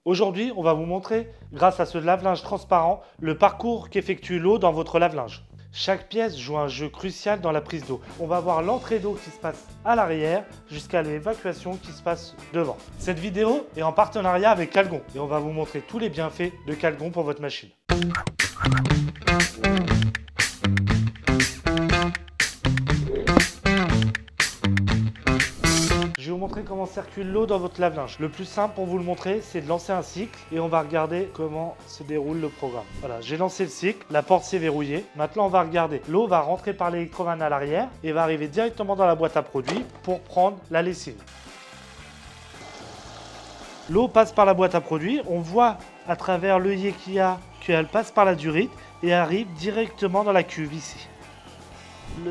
Aujourd'hui, on va vous montrer, grâce à ce lave-linge transparent, le parcours qu'effectue l'eau dans votre lave-linge. Chaque pièce joue un jeu crucial dans la prise d'eau. On va voir l'entrée d'eau qui se passe à l'arrière jusqu'à l'évacuation qui se passe devant. Cette vidéo est en partenariat avec Calgon et on va vous montrer tous les bienfaits de Calgon pour votre machine. Je vais vous montrer comment circule l'eau dans votre lave-linge. Le plus simple pour vous le montrer, c'est de lancer un cycle et on va regarder comment se déroule le programme. Voilà, j'ai lancé le cycle, la porte s'est verrouillée. Maintenant, on va regarder. L'eau va rentrer par l'électrovan à l'arrière et va arriver directement dans la boîte à produits pour prendre la lessive. L'eau passe par la boîte à produits. On voit à travers l'œillet qu'il y a qu'elle passe par la durite et arrive directement dans la cuve ici.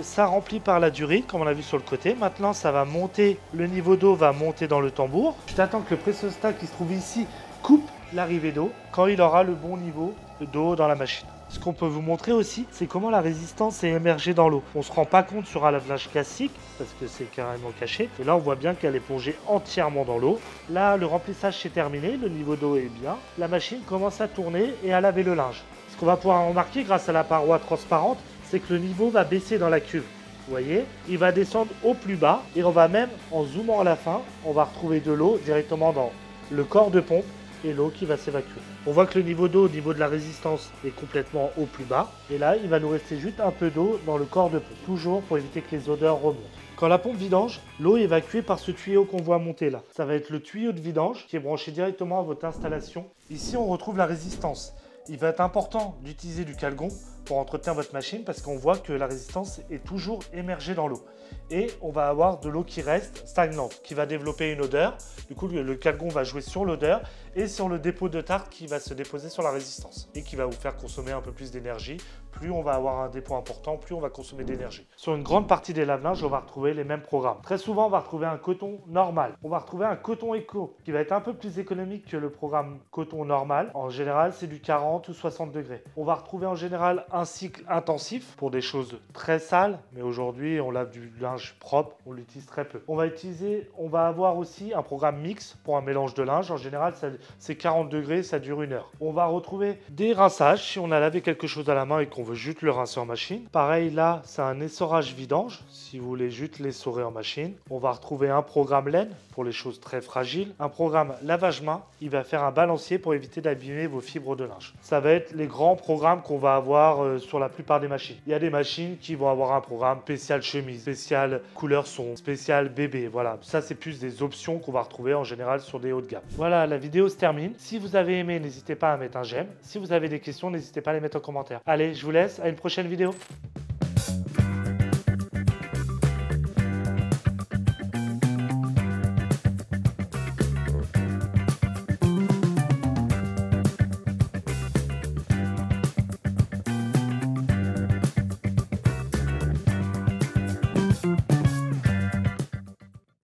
Ça remplit par la durite, comme on a vu sur le côté. Maintenant, ça va monter, le niveau d'eau va monter dans le tambour. Je attends que le pressostat qui se trouve ici coupe l'arrivée d'eau quand il aura le bon niveau d'eau dans la machine. Ce qu'on peut vous montrer aussi, c'est comment la résistance est émergée dans l'eau. On ne se rend pas compte sur un lave-linge classique, parce que c'est carrément caché. Et là, on voit bien qu'elle est plongée entièrement dans l'eau. Là, le remplissage s'est terminé, le niveau d'eau est bien. La machine commence à tourner et à laver le linge. Ce qu'on va pouvoir remarquer grâce à la paroi transparente, c'est que le niveau va baisser dans la cuve. Vous voyez, il va descendre au plus bas et on va même, en zoomant à la fin, on va retrouver de l'eau directement dans le corps de pompe et l'eau qui va s'évacuer. On voit que le niveau d'eau au niveau de la résistance est complètement au plus bas. Et là, il va nous rester juste un peu d'eau dans le corps de pompe, toujours pour éviter que les odeurs remontent. Quand la pompe vidange, l'eau est évacuée par ce tuyau qu'on voit monter là. Ça va être le tuyau de vidange qui est branché directement à votre installation. Ici, on retrouve la résistance. Il va être important d'utiliser du Calgon pour entretenir votre machine parce qu'on voit que la résistance est toujours émergée dans l'eau. Et on va avoir de l'eau qui reste stagnante, qui va développer une odeur. Du coup, le Calgon va jouer sur l'odeur et sur le dépôt de tarte qui va se déposer sur la résistance et qui va vous faire consommer un peu plus d'énergie. Plus on va avoir un dépôt important, plus on va consommer d'énergie. Sur une grande partie des lave-linges, on va retrouver les mêmes programmes. Très souvent, on va retrouver un coton normal. On va retrouver un coton éco qui va être un peu plus économique que le programme coton normal. En général, c'est du 40 ou 60 degrés. On va retrouver en général un cycle intensif pour des choses très sales, mais aujourd'hui, on lave du linge propre, on l'utilise très peu. On va avoir aussi un programme mix pour un mélange de linge. En général, c'est 40 degrés, ça dure 1 heure. On va retrouver des rinçages si on a lavé quelque chose à la main et qu'on veut juste le rincer en machine. Pareil, là, c'est un essorage vidange, si vous voulez juste l'essorer en machine. On va retrouver un programme laine pour les choses très fragiles. Un programme lavage main, il va faire un balancier pour éviter d'abîmer vos fibres de linge. Ça va être les grands programmes qu'on va avoir sur la plupart des machines. Il y a des machines qui vont avoir un programme spécial chemise, spécial couleur son, spécial bébé. Voilà, ça c'est plus des options qu'on va retrouver en général sur des hauts de gamme. Voilà, la vidéo se termine. Si vous avez aimé, n'hésitez pas à mettre un j'aime. Si vous avez des questions, n'hésitez pas à les mettre en commentaire. Allez, je vous laisse, à une prochaine vidéo.